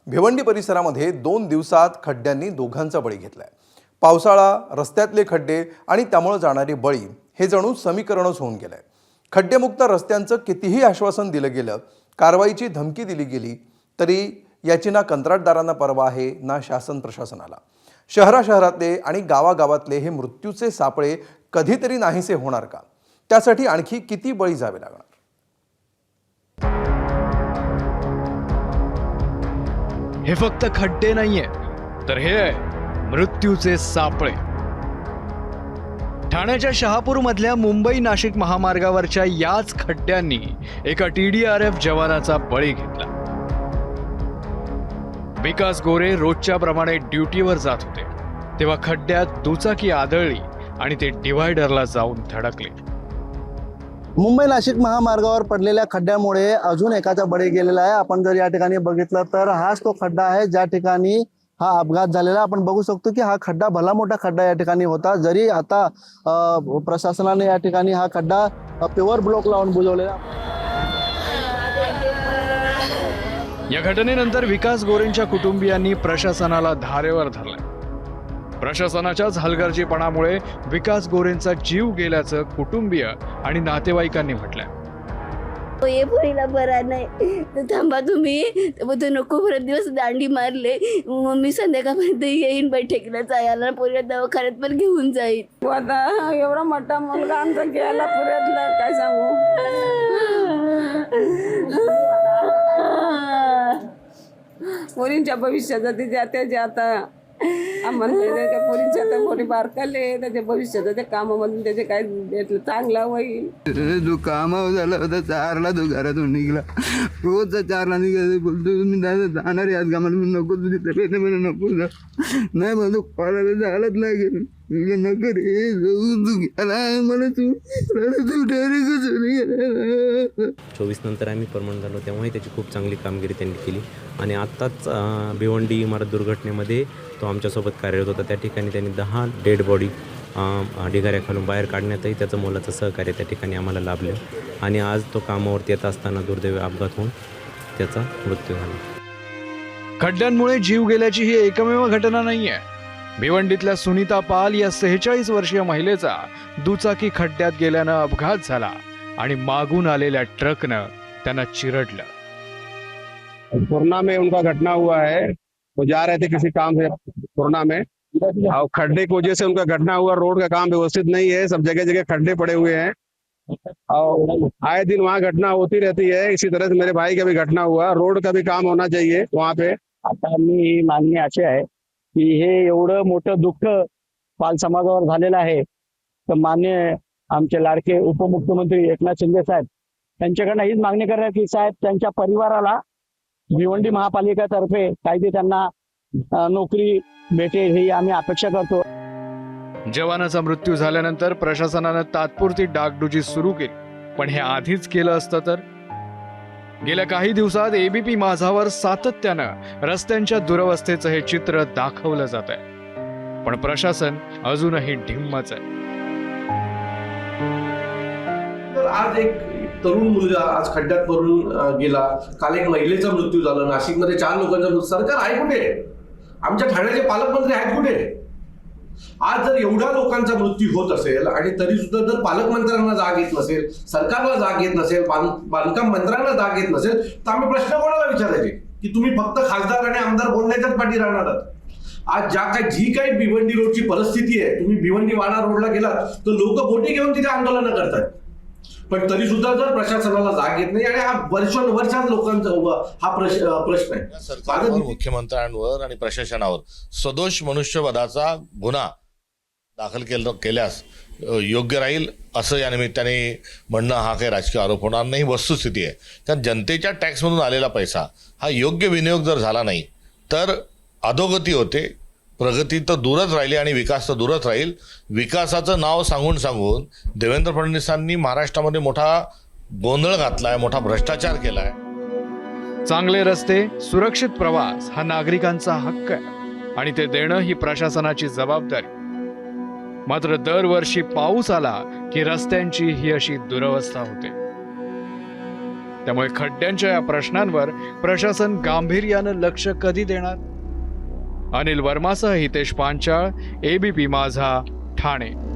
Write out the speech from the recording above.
भिवंडी परिसरामध्ये 2 दिवसात खड्ड्यांनी दोघांचा बळी घेतलाय। पावसाळा, रस्त्यातले खड्डे आणि त्यामुळे जाणारी बळी हे जणू समीकरणच होऊन गेलंय। खड्डेमुक्त रस्त्यांचं कितीही आश्वासन दिलं गेलं, कारवाईची धमकी दिली गेली, तरी याची ना कंत्राटदारांना पर्वा आहे ना शासन प्रशासनाला। शहरातले आणि गावागावातले हे मृत्यूचे सापळे कधीतरी नाहीसे होणार का? त्यासाठी आणखी किती बळी जावे लागणार? हे फक्त खड्डे नाहीये, तर हे मृत्यूचे सापळे। ठाण्याच्या शहापूर मधल्या मुंबई नाशिक महामार्गावरच्या याच खड्ड्यांनी एका TDRF जवानाचा बळी घेतला। विकास गोरे रोजच्या प्रमाणे ड्युटीवर जात होते तेव्हा खड्ड्यात दुचाकी आदळली आणि ते डिव्हायडरला जाऊन धडकले। मुंबई नाशिक महामार्गावर पडलेल्या खड्ड्यामुळे अजून एकाचा बळी गेलेला आहे। आपण जर या ठिकाणी बघितलं तर हाच तो खड्डा आहे ज्या ठिकाणी हा अपघात झालेला। आपण बघू शकतो की हा खड्डा भला मोठा खड्डा या ठिकाणी होता। जरी आता प्रशासनाने या ठिकाणी हा खड्डा पेवर ब्लॉक लावून बुजवलेला। या घटनेनंतर विकास गोरेंच्या कुटुंबियांनी प्रशासनाला धारेवर धरले। प्रशासनाच्याच हलगर्जीपणामुळे विकास गोरेंचा जीव गेल्याचं कुटुंबीय आणि नातेवाईकांनी म्हटलंय। ये पोरीला बरा नाही तर थांबा तुम्ही, तर नको परत दिवस दांडी मारले, मग मी संध्याकाळपर्यंत येईन बैठकीला जायला, पोरीला दवाखान्यात पण घेऊन जाईल। आता एवढा मोठा मुलगा आमचा गेला पुऱ्यातला, काय सांगू। पोरींच्या भविष्याचा ते जाते आता आम्हाला पोरींच्या आता पोरी बारकाले त्याच्या भविष्याचं ते कामामधून त्याचे काय भेटलं चांगला होईल। जो कामावर झाला होता 4ला तो घरातून निघाला, रोजचा 4ला निघाला। बोलतो तुम्ही जाणार याच कामाला, मी नको तुझी तब्येत नको जा, नाही बोलतो कॉलाला झालंच लागेल, नको रे तू गेला मला, तू 24 नंतर आम्ही परमनंट झालो तेव्हाही त्याची खूप चांगली कामगिरी त्यांनी केली। आणि आत्ताच भिवंडी इमारत दुर्घटनेमध्ये तो आमच्यासोबत कार्यरत होता। त्या ठिकाणी त्यांनी 10 डेड बॉडी ढिगाऱ्याखालून बाहेर काढण्यातही त्याचं मोलाचं सहकार्य त्या ठिकाणी आम्हाला लाभलं। आणि आज तो कामावरती येत असताना दुर्दैवी अपघात होऊन त्याचा मृत्यू झाला। खड्ड्यांमुळे जीव गेल्याची ही एकमेव घटना नाहीये। भिवंडीतल्या सुनीता पाल या 46 वर्षीय महिलेचा दुचाकी खड्ड्यात गेल्यानं अपघात झाला आणि मागून आलेल्या ट्रकनं त्यांना चिरडलं। कोरोना में उनका घटना हुआ है, वो जा रहे थे किसी काम से कोरोना में, और खड्डे की वजह से उनका घटना हुआ। रोड का काम व्यवस्थित नहीं है, सब जगह जगह खड्डे पड़े हुए हैं और आए दिन वहाँ घटना होती रहती है। इसी तरह से मेरे भाई का भी घटना हुआ। रोड का भी काम होना चाहिए वहाँ पे। आता मी मागणी अशी आहे की हे एवढं मोठं दुःख पाल समाजावर झालेलं आहे, तर मान्य आमचे लाडके उपमुख्यमंत्री एकनाथ शिंदे साहेब त्यांच्याकडनं हीच मागणी करणार की साहेब त्यांच्या परिवाराला भिवंडी महापालिकेतर्फे कायदे त्यांना नोकरी भेटेल ही आम्ही अपेक्षा करतो। जवानाचा मृत्यू झाल्यानंतर प्रशासनानं तात्पुरती डागडुजी सुरू केली, पण हे आधीच केलं असतं तर? गेल्या काही दिवसात ABP माझावर सातत्यानं रस्त्यांच्या दुरवस्थेचं हे चित्र दाखवलं जात आहे, पण प्रशासन अजूनही ढिम्मच आहे। तर आज एक तरुण मुलगा आज खड्ड्यात पडून गेला, काल एक महिलेचा मृत्यू झाला, नाशिकमध्ये 4 लोकांचा मृत्यू। सरकार आहे कुठे? आमच्या ठाण्याचे पालकमंत्री आहेत कुठे? आज जर एवढ्या लोकांचा मृत्यू होत असेल आणि तरी सुद्धा जर पालकमंत्र्यांना जाग येत नसेल, सरकारला जाग येत नसेल, बांधकाम मंत्र्यांना जाग येत नसेल, तर आम्ही प्रश्न कोणाला विचारायचे की तुम्ही फक्त खासदार आणि आमदार बोलण्याच्याच पाठी राहणार आहात? आज जी काही भिवंडी रोडची परिस्थिती आहे, तुम्ही भिवंडी वाडा रोडला गेलात तर लोक बोटी घेऊन तिथे आंदोलन करतात, पण तरी सुद्धा जर प्रशासनाला जाग येत नाही, आणि हा वर्षानुवर्षात लोकांचा हा प्रश्न आहे। सरकारवर, मुख्यमंत्र्यांवर आणि प्रशासनावर सदोष मनुष्यवधाचा गुन्हा दाखल केल्यास योग्य राहील असं या निमित्ताने म्हणणं हा काही राजकीय आरोप होणार नाही, वस्तुस्थिती आहे। कारण जनतेच्या टॅक्समधून आलेला पैसा हा योग्य विनियोग जर झाला नाही तर अधोगती होते, प्रगती तर दूरच राहिली आणि विकास तर दूरच राहील। विकासाचं नाव सांगून देवेंद्र फडणवीसांनी महाराष्ट्रामध्ये मोठा गोंधळ घातलाय, मोठा भ्रष्टाचार केलाय। चांगले रस्ते, सुरक्षित प्रवास हा नागरिकांचा हक्क आहे आणि ते देणं ही प्रशासनाची जबाबदारी। मात्र दरवर्षी पाऊस आला की रस्त्यांची ही अशी दुरवस्था होते। त्यामुळे खड्ड्यांच्या या प्रश्नांवर प्रशासन गांभीर्यानं लक्ष कधी देणार? अनिल वर्मासह हितेश पांचाळ, ABP माझा, ठाणे.